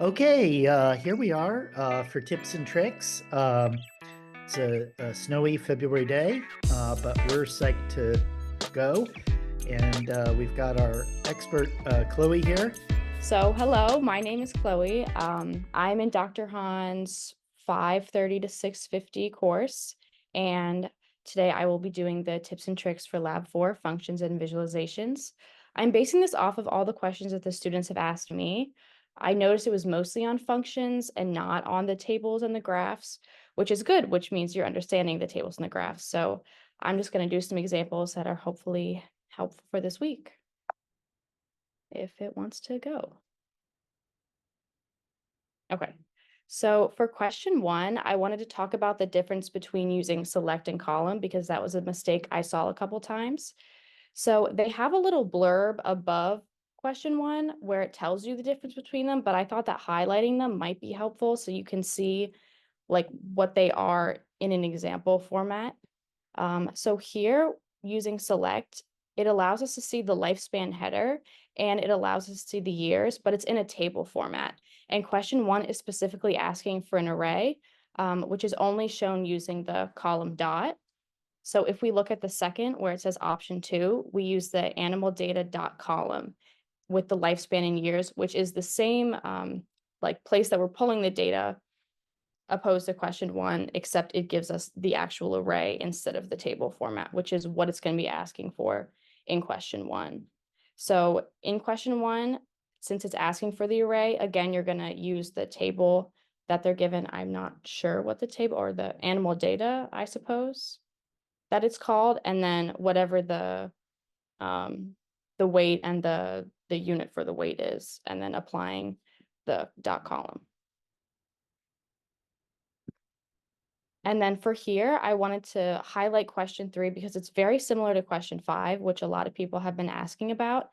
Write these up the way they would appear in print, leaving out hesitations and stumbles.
Okay, here we are for tips and tricks. It's a snowy February day, but we're psyched to go. And we've got our expert Chloe here. So, hello, my name is Chloe. I'm in Dr. Han's 5:30 to 6:50 course, and today I will be doing the tips and tricks for Lab 4 functions and visualizations. I'm basing this off of all the questions that the students have asked me. I noticed it was mostly on functions and not on the tables and the graphs, which is good, which means you're understanding the tables and the graphs. So, I'm just going to do some examples that are hopefully helpful for this week if it wants to go. Okay. So for question one, I wanted to talk about the difference between using select and column because that was a mistake I saw a couple times. So they have a little blurb above question one where it tells you the difference between them, but I thought that highlighting them might be helpful so you can see like what they are in an example format. So here using select, it allows us to see the lifespan header and it allows us to see the years, but it's in a table format. And question one is specifically asking for an array, which is only shown using the column dot. So if we look at the second where it says option two, we use the animal data dot column with the lifespan in years, which is the same like place that we're pulling the data opposed to question one, except it gives us the actual array instead of the table format, which is what it's going to be asking for in question one. So in question one, since it's asking for the array, again, you're going to use the table that they're given. I'm not sure what the table or the animal data, I suppose, that it's called, and then whatever the weight and the unit for the weight is, and then applying the dot column. And then for here, I wanted to highlight question three because it's very similar to question five, which a lot of people have been asking about.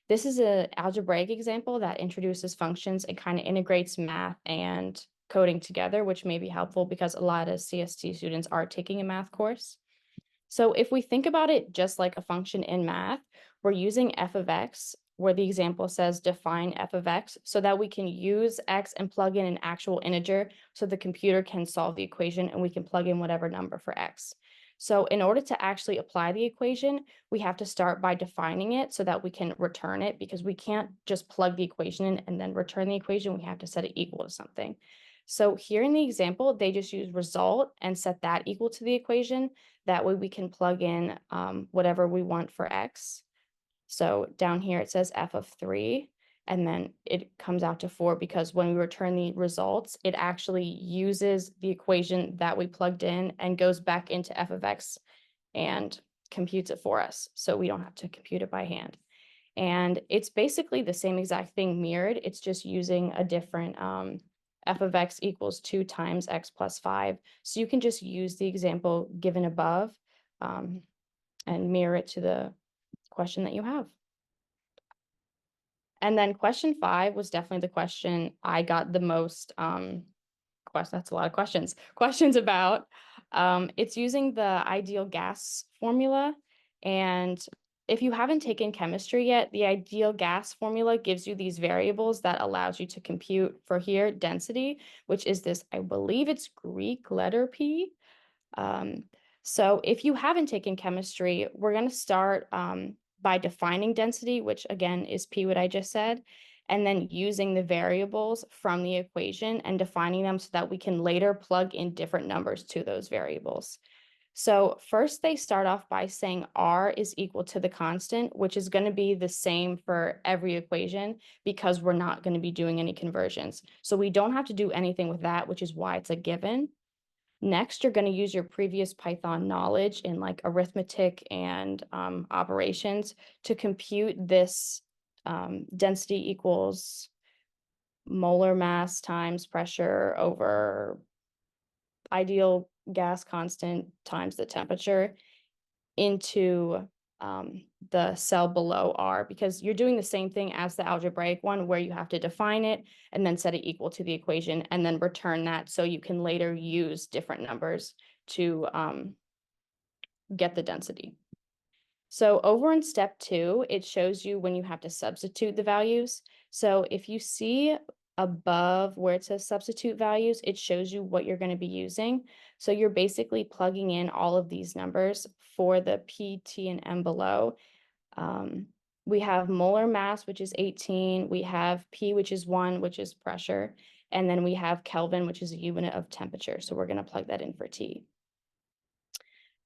This is an algebraic example that introduces functions and kind of integrates math and coding together, which may be helpful because a lot of CST students are taking a math course. So if we think about it just like a function in math, we're using f of x, where the example says define f of x, so that we can use x and plug in an actual integer so the computer can solve the equation and we can plug in whatever number for x. So in order to actually apply the equation, we have to start by defining it so that we can return it because we can't just plug the equation in and then return the equation. We have to set it equal to something. So here in the example, they just use result and set that equal to the equation. That way we can plug in whatever we want for x. So down here it says f of 3, and then it comes out to 4 because when we return the results, it actually uses the equation that we plugged in and goes back into f of x and computes it for us. So we don't have to compute it by hand. And it's basically the same exact thing mirrored. It's just using a different f of x equals 2 times x plus 5. So you can just use the example given above and mirror it to the question that you have. And then question 5 was definitely the question I got the most that's a lot of questions about. It's using the ideal gas formula. And if you haven't taken chemistry yet, the ideal gas formula gives you these variables that allows you to compute for here density, which is this, I believe it's Greek letter P. So if you haven't taken chemistry, we're going to start by defining density, which again is P, what I just said, and then using the variables from the equation and defining them so that we can later plug in different numbers to those variables. So first they start off by saying R is equal to the constant, which is going to be the same for every equation because we're not going to be doing any conversions. So we don't have to do anything with that, which is why it's a given. Next, you're going to use your previous Python knowledge in like arithmetic and operations to compute this density equals molar mass times pressure over ideal gas constant times the temperature into the cell below R, because you're doing the same thing as the algebraic one where you have to define it and then set it equal to the equation and then return that so you can later use different numbers to get the density. So over in step 2, it shows you when you have to substitute the values. So if you see above where it says substitute values, it shows you what you're going to be using. So you're basically plugging in all of these numbers for the P, T, and M below. Um, we have molar mass, which is 18. We have P, which is 1, which is pressure. And then we have Kelvin, which is a unit of temperature. So we're going to plug that in for T.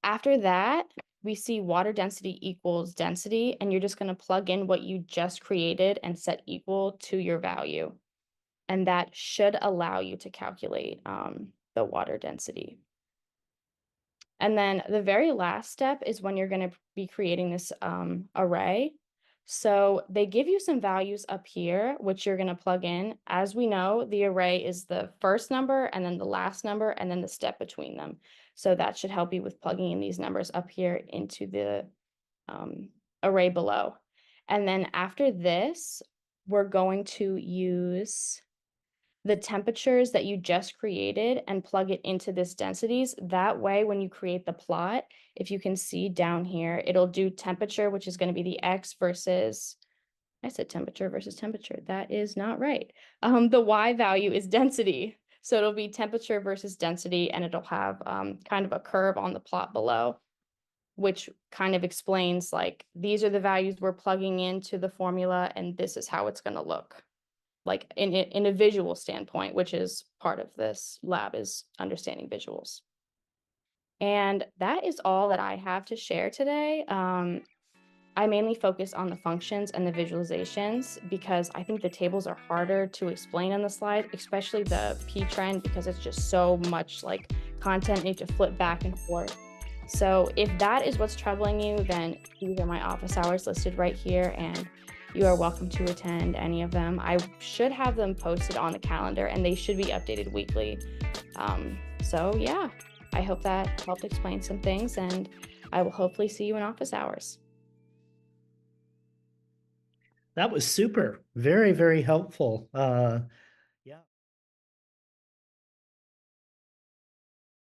After that, we see water density equals density, and you're just going to plug in what you just created and set equal to your value. And that should allow you to calculate the water density. And then the very last step is when you're going to be creating this array. So they give you some values up here, which you're going to plug in. As we know, the array is the first number and then the last number and then the step between them. So that should help you with plugging in these numbers up here into the array below. And then after this, we're going to use the temperatures that you just created and plug it into this densities. That way, when you create the plot, if you can see down here, it'll do temperature, which is going to be the X versus, I said temperature versus temperature. That is not right. The Y value is density. So it'll be temperature versus density, and it'll have kind of a curve on the plot below, which kind of explains like, these are the values we're plugging into the formula, and this is how it's going to look like in a visual standpoint, which is part of this lab, is understanding visuals. And that is all that I have to share today. I mainly focus on the functions and the visualizations because I think the tables are harder to explain on the slide, especially the P trend, because it's just so much like content you need to flip back and forth. So if that is what's troubling you, then these are my office hours listed right here, and you are welcome to attend any of them. I should have them posted on the calendar, and they should be updated weekly. So yeah, I hope that helped explain some things, and I will hopefully see you in office hours. That was super. Very, very helpful.